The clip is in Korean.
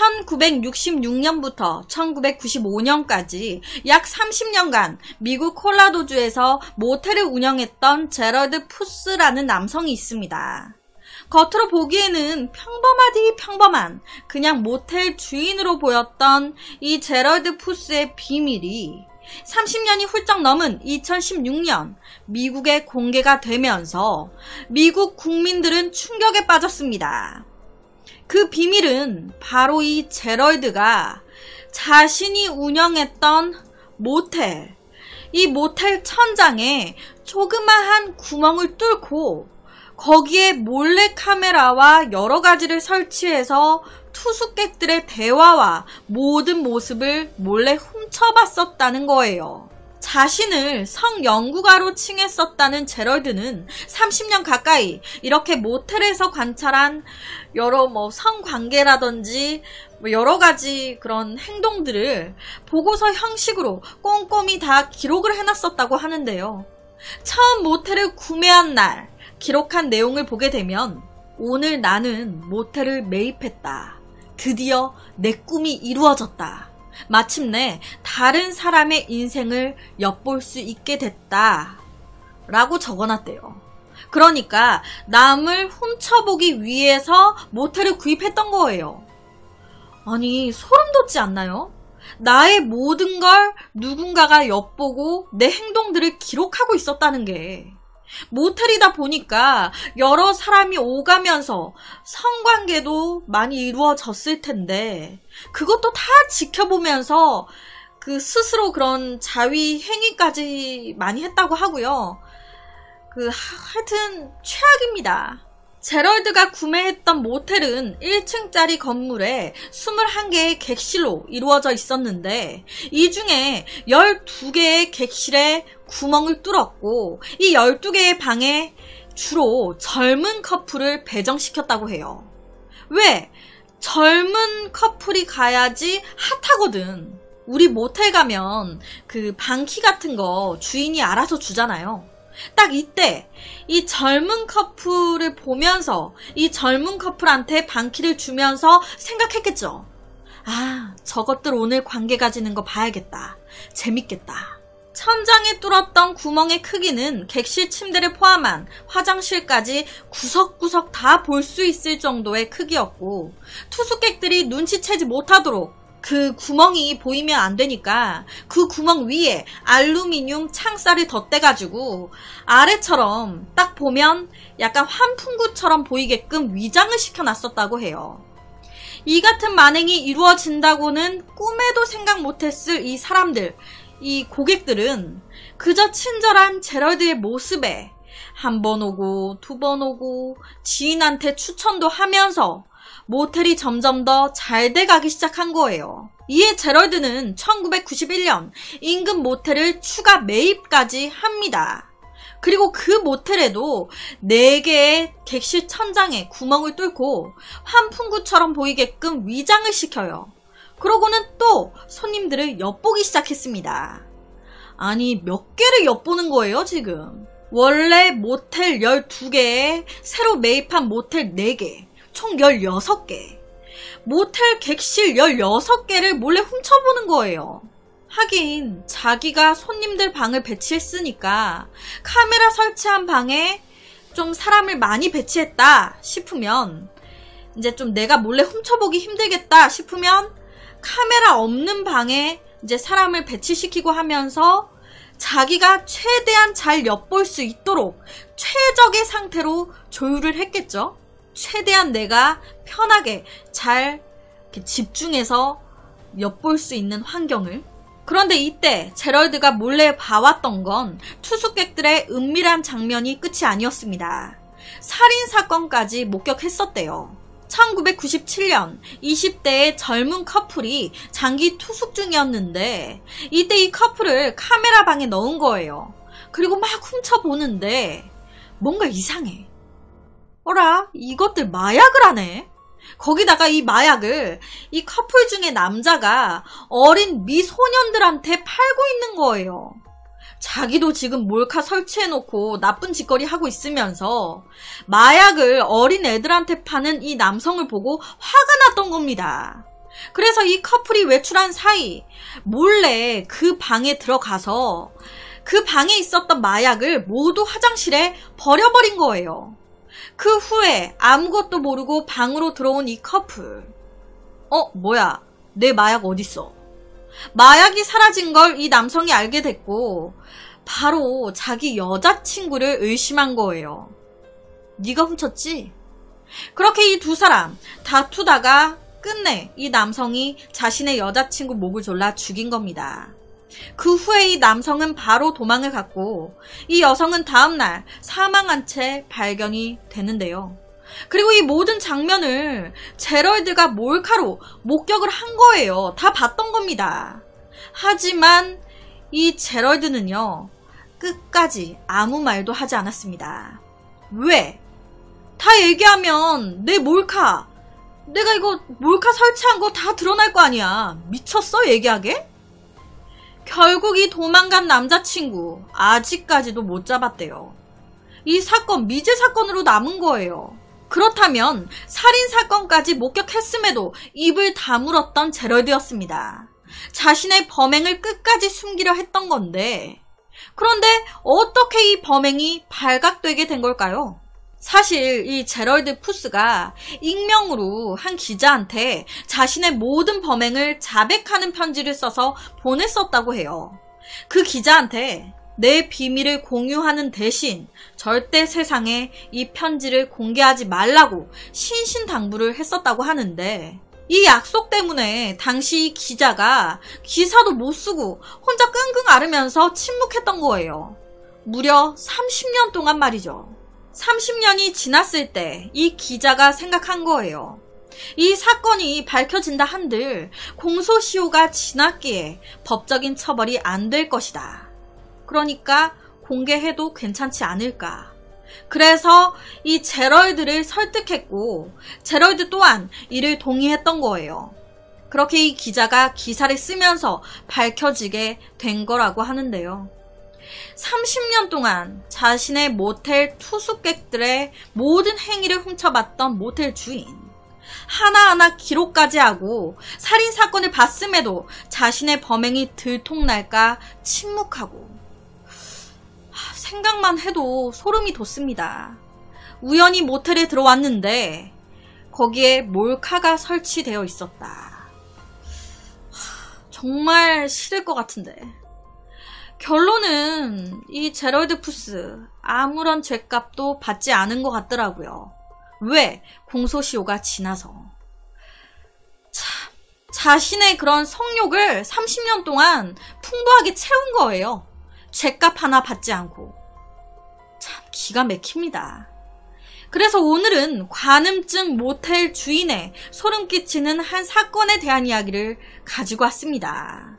1966년부터 1995년까지 약 30년간 미국 콜라도주에서 모텔을 운영했던 제럴드 푸스라는 남성이 있습니다. 겉으로 보기에는 평범한 그냥 모텔 주인으로 보였던 이 제럴드 푸스의 비밀이 30년이 훌쩍 넘은 2016년 미국에 공개가 되면서 미국 국민들은 충격에 빠졌습니다. 그 비밀은 바로 이 제럴드가 자신이 운영했던 모텔, 이 모텔 천장에 조그마한 구멍을 뚫고 거기에 몰래카메라와 여러 가지를 설치해서 투숙객들의 대화와 모든 모습을 몰래 훔쳐봤었다는 거예요. 자신을 성연구가로 칭했었다는 제럴드는 30년 가까이 이렇게 모텔에서 관찰한 여러 성관계라든지 여러 가지 그런 행동들을 보고서 형식으로 꼼꼼히 다 기록을 해놨었다고 하는데요. 처음 모텔을 구매한 날 기록한 내용을 보게 되면 오늘 나는 모텔을 매입했다. 드디어 내 꿈이 이루어졌다. 마침내 다른 사람의 인생을 엿볼 수 있게 됐다. 라고 적어놨대요. 그러니까 남을 훔쳐보기 위해서 모텔을 구입했던 거예요. 아니, 소름 돋지 않나요? 나의 모든 걸 누군가가 엿보고 내 행동들을 기록하고 있었다는 게. 모텔이다 보니까 여러 사람이 오가면서 성관계도 많이 이루어졌을 텐데 그것도 다 지켜보면서 그 스스로 그런 자위 행위까지 많이 했다고 하고요. 하여튼 최악입니다. 제럴드가 구매했던 모텔은 1층짜리 건물에 21개의 객실로 이루어져 있었는데 이 중에 12개의 객실에 구멍을 뚫었고 이 12개의 방에 주로 젊은 커플을 배정시켰다고 해요. 왜? 젊은 커플이 가야지 핫하거든. 우리 모텔 가면 그 방키 같은 거 주인이 알아서 주잖아요. 딱 이때 이 젊은 커플을 보면서 이 젊은 커플한테 방키를 주면서 생각했겠죠. 아, 저것들 오늘 관계 가지는 거 봐야겠다. 재밌겠다. 천장에 뚫었던 구멍의 크기는 객실 침대를 포함한 화장실까지 구석구석 다 볼 수 있을 정도의 크기였고 투숙객들이 눈치채지 못하도록 그 구멍이 보이면 안 되니까 그 구멍 위에 알루미늄 창살을 덧대가지고 아래처럼 딱 보면 약간 환풍구처럼 보이게끔 위장을 시켜놨었다고 해요. 이 같은 만행이 이루어진다고는 꿈에도 생각 못했을 이 사람들, 이 고객들은 그저 친절한 제럴드의 모습에 한 번 오고 두 번 오고 지인한테 추천도 하면서 모텔이 점점 더 잘 돼가기 시작한 거예요. 이에 제럴드는 1991년 인근 모텔을 추가 매입까지 합니다. 그리고 그 모텔에도 4개의 객실 천장에 구멍을 뚫고 환풍구처럼 보이게끔 위장을 시켜요. 그러고는 또 손님들을 엿보기 시작했습니다. 아니, 몇 개를 엿보는 거예요, 지금? 원래 모텔 12개에 새로 매입한 모텔 4개, 총 16개. 모텔 객실 16개를 몰래 훔쳐보는 거예요. 하긴 자기가 손님들 방을 배치했으니까 카메라 설치한 방에 좀 사람을 많이 배치했다 싶으면 이제 좀 내가 몰래 훔쳐보기 힘들겠다 싶으면 카메라 없는 방에 이제 사람을 배치시키고 하면서 자기가 최대한 잘 엿볼 수 있도록 최적의 상태로 조율을 했겠죠. 최대한 내가 편하게 잘 이렇게 집중해서 엿볼 수 있는 환경을. 그런데 이때 제럴드가 몰래 봐왔던 건 투숙객들의 은밀한 장면이 끝이 아니었습니다. 살인사건까지 목격했었대요. 1997년 20대의 젊은 커플이 장기 투숙 중이었는데 이때 이 커플을 카메라 방에 넣은 거예요. 그리고 막 훔쳐보는데 뭔가 이상해. 어라, 이것들 마약을 하네? 거기다가 이 마약을 이 커플 중에 남자가 어린 미소년들한테 팔고 있는 거예요. 자기도 지금 몰카 설치해놓고 나쁜 짓거리 하고 있으면서 마약을 어린 애들한테 파는 이 남성을 보고 화가 났던 겁니다. 그래서 이 커플이 외출한 사이 몰래 그 방에 들어가서 그 방에 있었던 마약을 모두 화장실에 버려버린 거예요. 그 후에 아무것도 모르고 방으로 들어온 이 커플. 뭐야, 내 마약 어딨어? 마약이 사라진 걸 이 남성이 알게 됐고 바로 자기 여자친구를 의심한 거예요. 네가 훔쳤지? 그렇게 이 두 사람 다투다가 끝내 이 남성이 자신의 여자친구 목을 졸라 죽인 겁니다. 그 후에 이 남성은 바로 도망을 갔고 이 여성은 다음날 사망한 채 발견이 되는데요. 그리고 이 모든 장면을 제럴드가 몰카로 목격을 한 거예요. 다 봤던 겁니다. 하지만 이 제럴드는요, 끝까지 아무 말도 하지 않았습니다. 왜? 다 얘기하면 내 몰카, 내가 이거 몰카 설치한 거 다 드러날 거 아니야. 미쳤어? 얘기하게? 결국 이 도망간 남자친구 아직까지도 못 잡았대요. 이 사건 미제 사건으로 남은 거예요. 그렇다면 살인사건까지 목격했음에도 입을 다물었던 제럴드였습니다. 자신의 범행을 끝까지 숨기려 했던 건데, 그런데 어떻게 이 범행이 발각되게 된 걸까요? 사실 이 제럴드 푸스가 익명으로 한 기자한테 자신의 모든 범행을 자백하는 편지를 써서 보냈었다고 해요. 그 기자한테 내 비밀을 공유하는 대신 절대 세상에 이 편지를 공개하지 말라고 신신당부를 했었다고 하는데, 이 약속 때문에 당시 이 기자가 기사도 못 쓰고 혼자 끙끙 앓으면서 침묵했던 거예요. 무려 30년 동안 말이죠. 30년이 지났을 때 이 기자가 생각한 거예요. 이 사건이 밝혀진다 한들 공소시효가 지났기에 법적인 처벌이 안 될 것이다. 그러니까 공개해도 괜찮지 않을까. 그래서 이 제럴드를 설득했고 제럴드 또한 이를 동의했던 거예요. 그렇게 이 기자가 기사를 쓰면서 밝혀지게 된 거라고 하는데요. 30년 동안 자신의 모텔 투숙객들의 모든 행위를 훔쳐봤던 모텔 주인. 하나하나 기록까지 하고 살인사건을 봤음에도 자신의 범행이 들통날까 침묵하고. 생각만 해도 소름이 돋습니다. 우연히 모텔에 들어왔는데 거기에 몰카가 설치되어 있었다. 정말 싫을 것 같은데. 결론은 이 제럴드 푸스 아무런 죗값도 받지 않은 것 같더라고요. 왜? 공소시효가 지나서. 참, 자신의 그런 성욕을 30년 동안 풍부하게 채운 거예요. 죗값 하나 받지 않고. 참 기가 막힙니다. 그래서 오늘은 관음증 모텔 주인의 소름 끼치는 한 사건에 대한 이야기를 가지고 왔습니다.